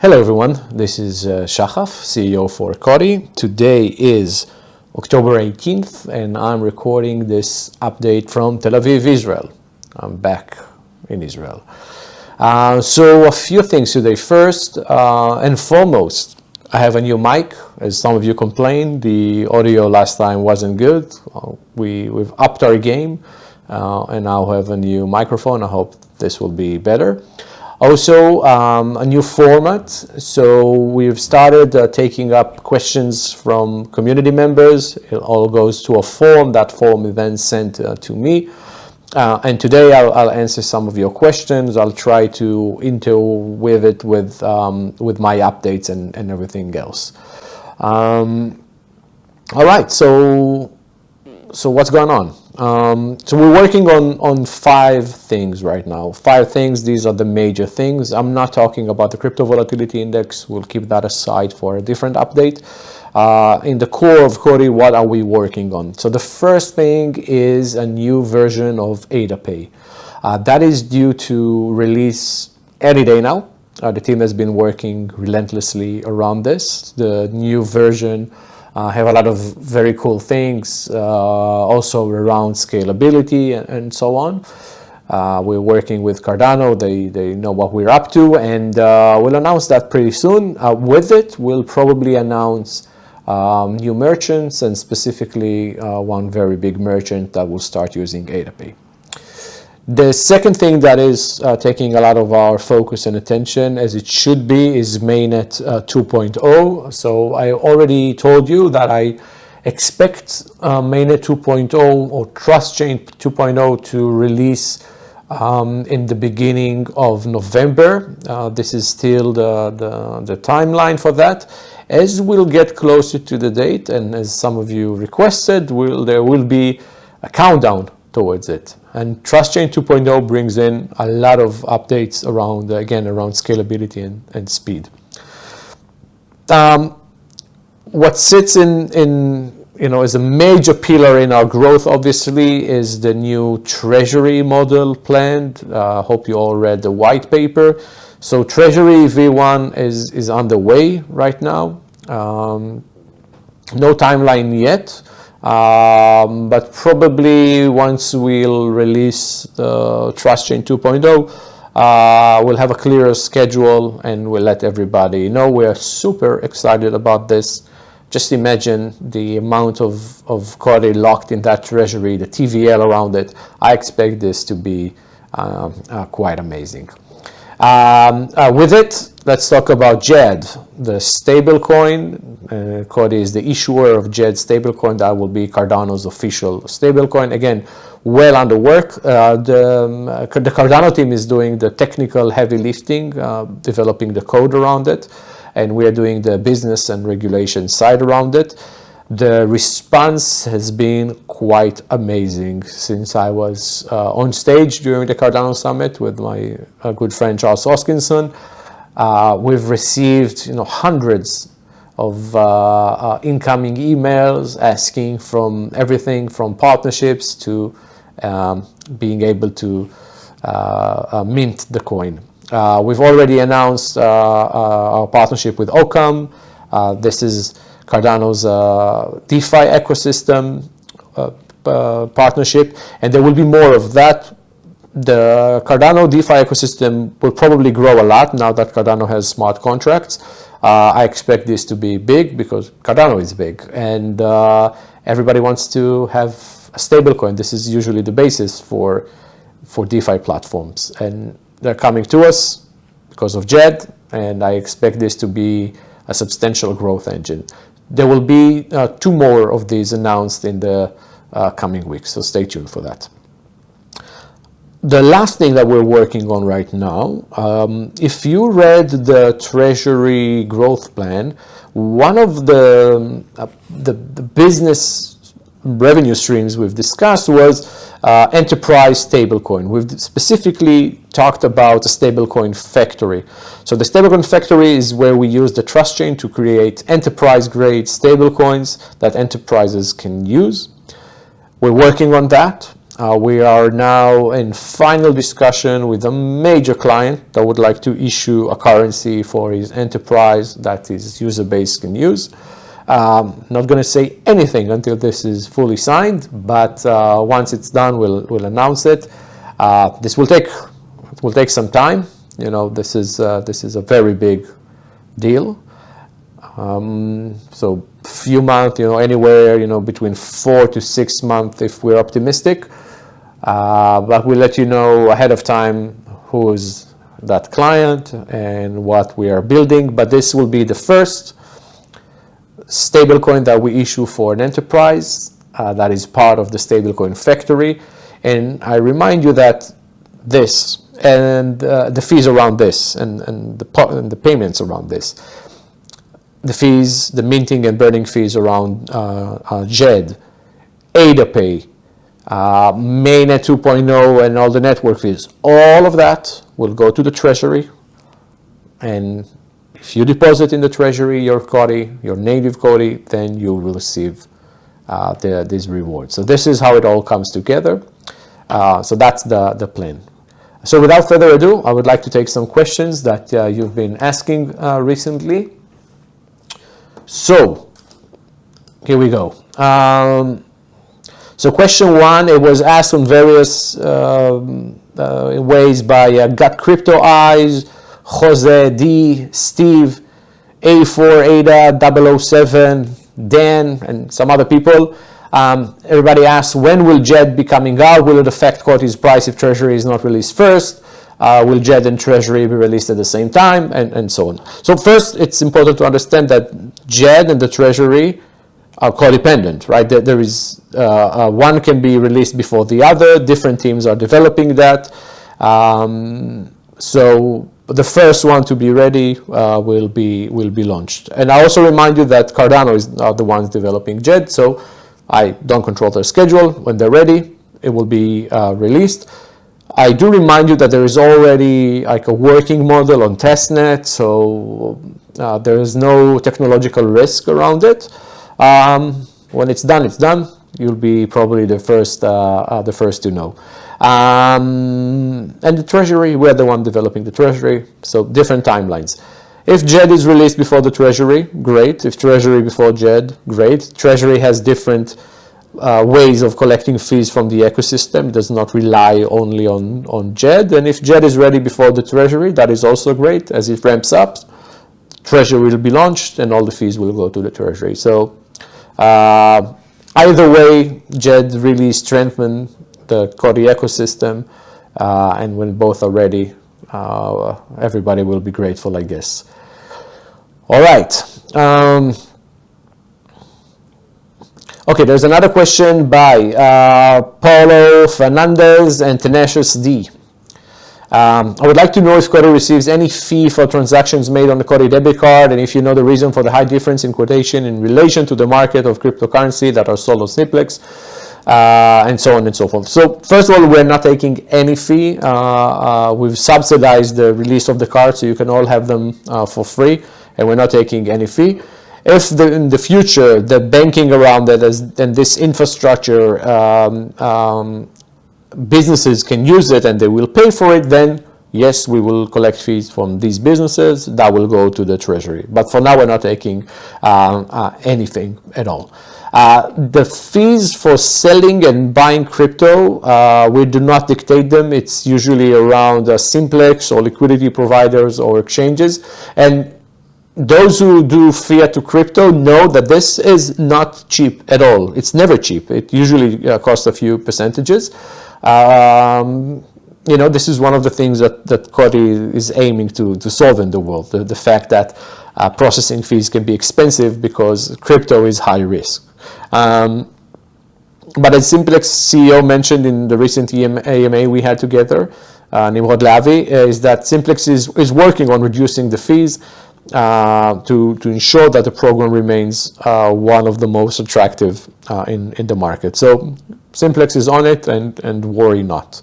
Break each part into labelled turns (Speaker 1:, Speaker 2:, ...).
Speaker 1: Hello everyone, this is Shahaf, CEO for COTI. Today is October 18th and I'm recording this update from Tel Aviv, Israel. I'm back in Israel. So a few things today. First and foremost, I have a new mic. As some of you complained, the audio last time wasn't good. We've upped our game and now have a new microphone. I hope this will be better. Also, a new format. So we've started taking up questions from community members. It all goes to a form. That form is then sent to me. And today I'll answer some of your questions. I'll try to interweave it with my updates and everything else. All right, so what's going on? So we're working on 5 things right now. 5 things, these are the major things. I'm not talking about the crypto volatility index. We'll keep that aside for a different update. In the core of COTI, what are we working on? So the first thing is a new version of AdaPay. That is due to release any day now. The team has been working relentlessly around this. The new version have a lot of very cool things, also around scalability and so on. We're working with Cardano. They know what we're up to, and we'll announce that pretty soon. With it, we'll probably announce new merchants, and specifically one very big merchant that will start using AdaPay. The second thing that is taking a lot of our focus and attention, as it should be, is Mainnet 2.0. So I already told you that I expect Mainnet 2.0 or Trust Chain 2.0 to release in the beginning of November. This is still the timeline for that. As we'll get closer to the date, and as some of you requested, there will be a countdown towards it. And Trust Chain 2.0 brings in a lot of updates around, again, around scalability and speed. What sits in as a major pillar in our growth, obviously, is the new Treasury model planned. Hope you all read the white paper. So Treasury V1 is underway right now. No timeline yet. But probably once we'll release the Trust Chain 2.0, we'll have a clearer schedule and we'll let everybody know. We're super excited about this. Just imagine the amount of COTI locked in that treasury, the TVL around it. I expect this to be quite amazing. With it, let's talk about Djed, the stablecoin. COTI is the issuer of Djed stablecoin. That will be Cardano's official stablecoin. Again, well under work. The Cardano team is doing the technical heavy lifting, developing the code around it, and we are doing the business and regulation side around it. The response has been quite amazing since I was on stage during the Cardano Summit with my good friend Charles Hoskinson. We've received hundreds of incoming emails asking from everything from partnerships to being able to mint the coin. We've already announced our partnership with Occam. This is Cardano's DeFi ecosystem partnership, and there will be more of that. The Cardano DeFi ecosystem will probably grow a lot now that Cardano has smart contracts. I expect this to be big because Cardano is big, and everybody wants to have a stablecoin. This is usually the basis for DeFi platforms, and they're coming to us because of Djed, and I expect this to be a substantial growth engine. There will be 2 more of these announced in the coming weeks, so stay tuned for that. The last thing that we're working on right now, if you read the Treasury growth plan, one of the business revenue streams we've discussed was enterprise stablecoin. We've specifically talked about a stablecoin factory. So the stablecoin factory is where we use the Trust Chain to create enterprise-grade stablecoins that enterprises can use. We're working on that. We are now in final discussion with a major client that would like to issue a currency for his enterprise that his user base can use. Not going to say anything until this is fully signed, but once it's done, we'll announce it. This will take some time. You know, this is a very big deal. So few months, you know, anywhere, you know, between 4 to 6 months if we're optimistic. But we'll let you know ahead of time who is that client and what we are building. But this will be the first stablecoin that we issue for an enterprise that is part of the stablecoin factory. And I remind you that this and the fees around this and the payments around this, the fees, the minting and burning fees around Djed, AdaPay, Mainnet 2.0 and all the network fees, all of that will go to the Treasury. And if you deposit in the Treasury your COTI, your native COTI, then you will receive these rewards. So this is how it all comes together. So that's the plan. So without further ado, I would like to take some questions that you've been asking recently. So here we go. So question one, it was asked on various ways by Got Crypto Eyes, Jose D, Steve, A4, Ada, 007, Dan, and some other people. Everybody asks, when will Djed be coming out? Will it affect COTI's price if Treasury is not released first? Will Djed and Treasury be released at the same time? And so on. So first, it's important to understand that Djed and the Treasury are codependent, right? There is one can be released before the other. Different teams are developing that. So the first one to be ready will be launched. And I also remind you that Cardano are the ones developing Djed, so I don't control their schedule. When they're ready, it will be released. I do remind you that there is already like a working model on testnet, so there is no technological risk around it. When it's done, it's done. You'll be probably the first to know. And the Treasury, we're the one developing the Treasury, so different timelines. If Djed is released before the Treasury, great. If Treasury before Djed, great. Treasury has different ways of collecting fees from the ecosystem. It does not rely only on Djed. And if Djed is ready before the Treasury, that is also great. As it ramps up, Treasury will be launched and all the fees will go to the Treasury. So either way, Djed really strengthened the COTI ecosystem, and when both are ready, everybody will be grateful, I guess. All right. Okay, there's another question by Paulo Fernandez and Tenacious D. I would like to know if COTI receives any fee for transactions made on the COTI debit card, and if you know the reason for the high difference in quotation in relation to the market of cryptocurrency that are sold on Simplex, and so on and so forth. So first of all, we're not taking any fee. We've subsidized the release of the card, so you can all have them for free, and we're not taking any fee. If in the future the banking around it and this infrastructure, businesses can use it and they will pay for it, then yes, we will collect fees from these businesses that will go to the Treasury. But for now, we're not taking anything at all. The fees for selling and buying crypto, we do not dictate them. It's usually around Simplex or liquidity providers or exchanges. And those who do fiat to crypto know that this is not cheap at all. It's never cheap. It usually costs a few percentages. You know, this is one of the things that COTI is aiming to solve in the world, the fact that processing fees can be expensive because crypto is high risk. But as Simplex CEO mentioned in the recent AMA we had together, Nimrod Lavi, is that Simplex is working on reducing the fees to ensure that the program remains one of the most attractive in the market. So Simplex is on it, and worry not.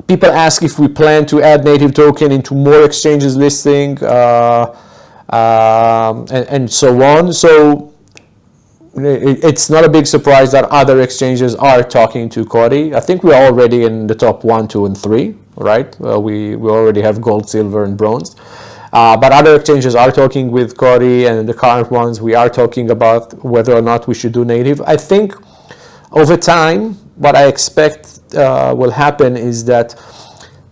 Speaker 1: People ask if we plan to add native token into more exchanges listing and so on. So it's not a big surprise that other exchanges are talking to COTI. I think we're already in the top 1, 2, and 3, right? We already have gold, silver, and bronze. But other exchanges are talking with COTI, and the current ones, we are talking about whether or not we should do native. I think over time, what I expect will happen is that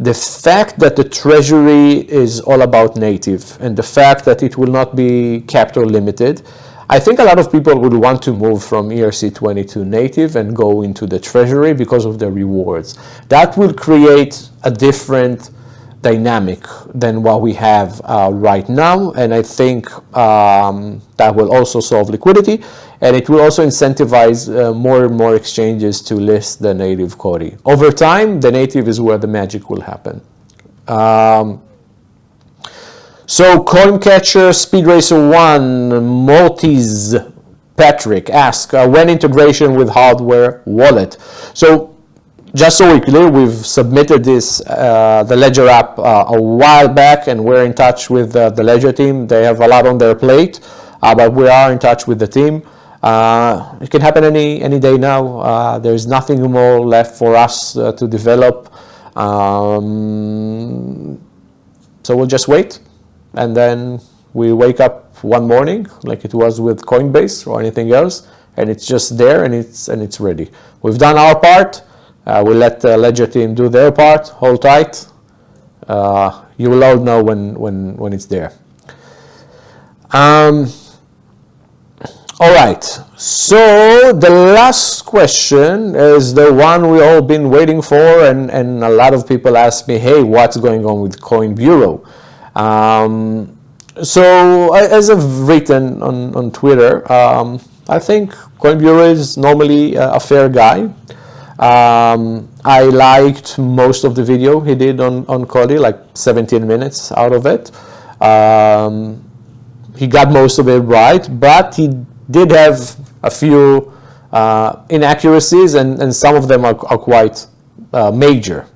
Speaker 1: the fact that the Treasury is all about native, and the fact that it will not be capital limited, I think a lot of people would want to move from ERC20 to native and go into the Treasury because of the rewards. That will create a different dynamic than what we have right now, and I think that will also solve liquidity, and it will also incentivize more and more exchanges to list the native COTI. Over time, the native is where the magic will happen. So Coincatcher, Speed Racer 1, Maltese Patrick ask when integration with hardware wallet. So just so we're clear, we've submitted this, the Ledger app a while back, and we're in touch with the Ledger team. They have a lot on their plate, but we are in touch with the team. It can happen any day now. There's nothing more left for us to develop. So we'll just wait. And then we wake up one morning, like it was with Coinbase or anything else, and it's just there, and it's ready. We've done our part. We'll let the Ledger team do their part. Hold tight. You will all know when it's there. All right. So the last question is the one we all been waiting for, and a lot of people ask me, hey, what's going on with Coin Bureau? So as I've written on Twitter, I think Coin Bureau is normally a fair guy. I liked most of the video he did on COTI, like 17 minutes out of it. He got most of it right, but he did have a few inaccuracies, and some of them are quite major.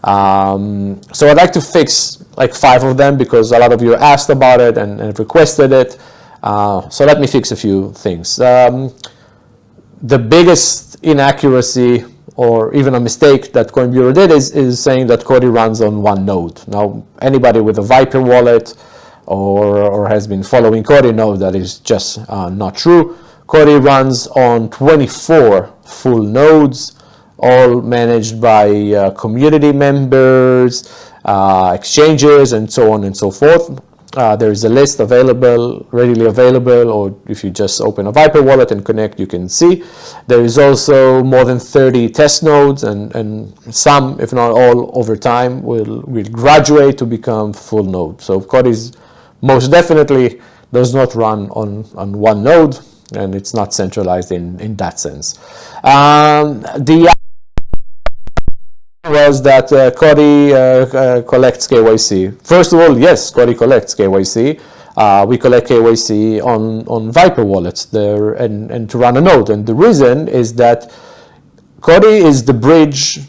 Speaker 1: So I'd like to fix like 5 of them because a lot of you asked about it and requested it. So let me fix a few things. The biggest inaccuracy or even a mistake that Coin Bureau did is saying that COTI runs on one node. Now, anybody with a Viper wallet or has been following COTI knows that is just not true. COTI runs on 24 full nodes, all managed by community members, exchanges, and so on and so forth. There is a list available, readily available, or if you just open a Viper wallet and connect, you can see. There is also more than 30 test nodes, and some, if not all, over time will graduate to become full node. So COTI most definitely does not run on one node, and it's not centralized in that sense. The was that COTI collects KYC. First of all, yes, COTI collects KYC. We collect KYC on Viper wallets there and to run a node. And the reason is that COTI is the bridge,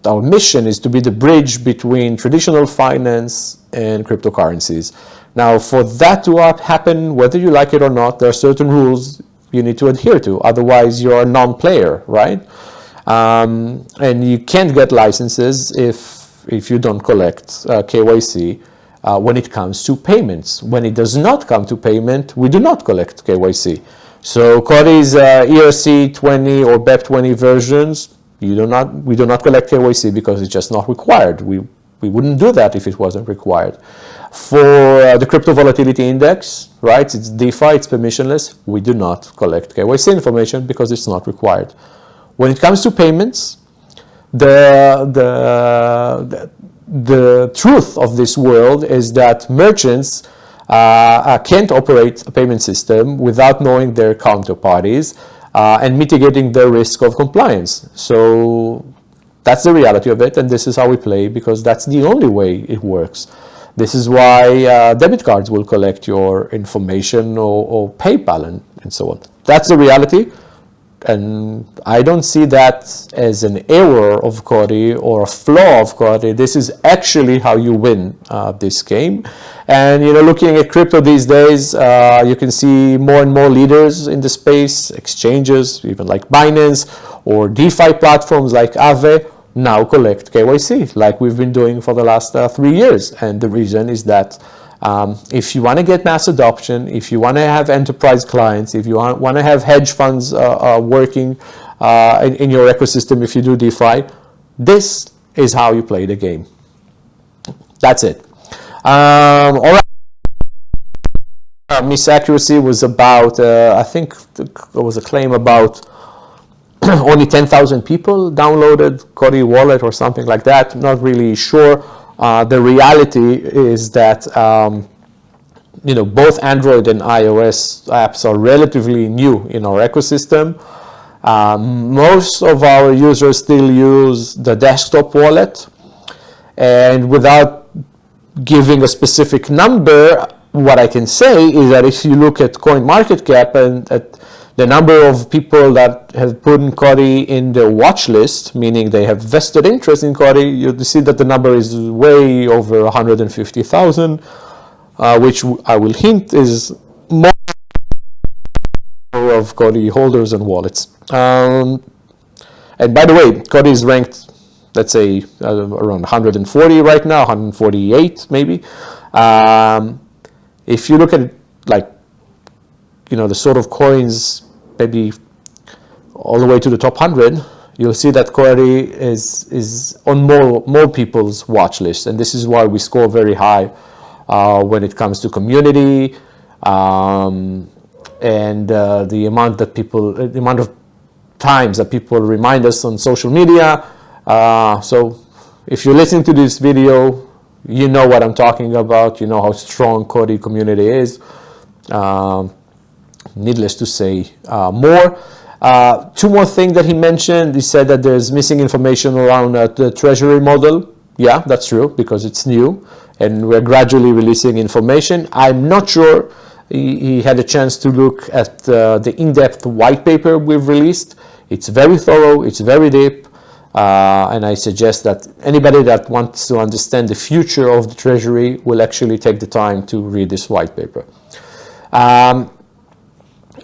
Speaker 1: our mission is to be the bridge between traditional finance and cryptocurrencies. Now, for that to happen, whether you like it or not, there are certain rules you need to adhere to. Otherwise, you're a non-player, right? And you can't get licenses if you don't collect KYC when it comes to payments. When it does not come to payment, we do not collect KYC. So COTI's ERC20 or BEP20 versions, we do not collect KYC because it's just not required. We wouldn't do that if it wasn't required. For the crypto volatility index, right? It's DeFi, it's permissionless. We do not collect KYC information because it's not required. When it comes to payments, the truth of this world is that merchants can't operate a payment system without knowing their counterparties and mitigating the risk of compliance. So that's the reality of it, and this is how we play because that's the only way it works. This is why debit cards will collect your information or PayPal and so on. That's the reality. And I don't see that as an error of COTI or a flaw of COTI. This is actually how you win this game. And looking at crypto these days, you can see more and more leaders in the space, exchanges, even like Binance, or DeFi platforms like Aave now collect KYC, like we've been doing for the last 3 years. And the reason is that if you want to get mass adoption, if you want to have enterprise clients, if you want to have hedge funds working in your ecosystem, if you do DeFi, this is how you play the game. That's it. All right. Misaccuracy was about, I think there was a claim about only 10,000 people downloaded COTI wallet or something like that. Not really sure. The reality is that both Android and iOS apps are relatively new in our ecosystem. Most of our users still use the desktop wallet, and without giving a specific number, what I can say is that if you look at CoinMarketCap and at the number of people that have put COTI in their watch list, meaning they have vested interest in COTI, you see that the number is way over 150,000, which I will hint is more of COTI holders and wallets. And by the way, COTI is ranked, let's say, around 140 right now, 148 maybe. If you look at it, like, the sort of coins, maybe all the way to the top 100, you'll see that COTI is on more people's watch list, and this is why we score very high when it comes to community and the amount of times that people remind us on social media. So if you're listening to this video, you know what I'm talking about. You know how strong COTI community is. Needless to say more. Two more things that he mentioned. He said that there's missing information around the Treasury model. Yeah, that's true, because it's new and we're gradually releasing information. I'm not sure he had a chance to look at the in-depth white paper we've released. It's very thorough, it's very deep, and I suggest that anybody that wants to understand the future of the Treasury will actually take the time to read this white paper.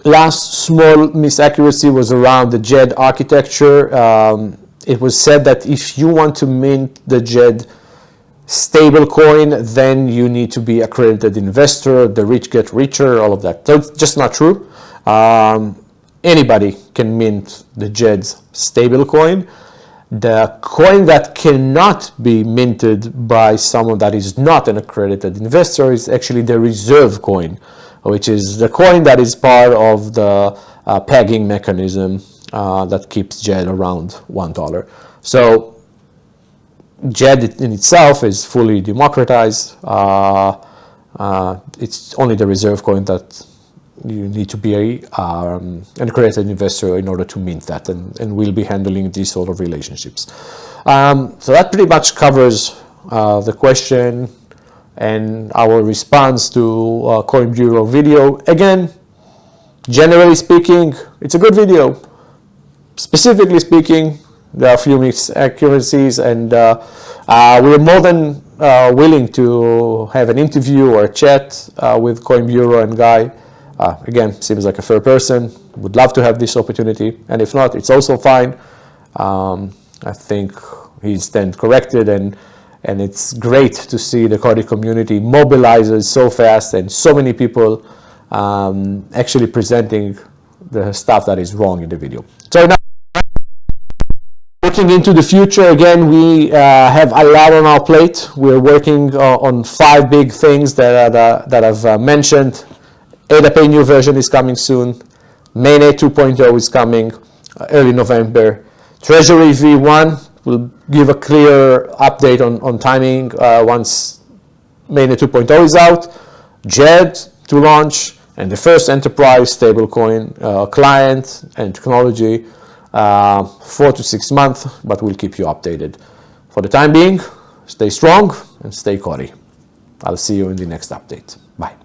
Speaker 1: Last small misaccuracy was around the Djed architecture. It was said that if you want to mint the Djed stablecoin, then you need to be accredited investor, the rich get richer, all of that. That's just not true. Anybody can mint the Djed's stablecoin. The coin that cannot be minted by someone that is not an accredited investor is actually the reserve coin, which is the coin that is part of the pegging mechanism that keeps Djed around $1. So Djed in itself is fully democratized. It's only the reserve coin that you need to be an accredited investor in order to mint that, and we'll be handling these sort of relationships. So that pretty much covers the question and our response to Coin Bureau video. Again, generally speaking, it's a good video. Specifically speaking, there are a few misaccuracies, and we're more than willing to have an interview or a chat with Coin Bureau and Guy. Again, seems like a fair person. Would love to have this opportunity, and if not, it's also fine. I think he's then corrected, and it's great to see the COTI community mobilizes so fast and so many people actually presenting the stuff that is wrong in the video. So now, looking into the future, again, we have a lot on our plate. We're working on 5 big things that I've mentioned. ADAPay new version is coming soon. Mainnet 2.0 is coming early November. Treasury V1 will give a clear update on timing once Mainnet 2.0 is out. Djed to launch, and the first enterprise stablecoin client and technology 4 to 6 months, but we'll keep you updated. For the time being, stay strong and stay COTI. I'll see you in the next update. Bye.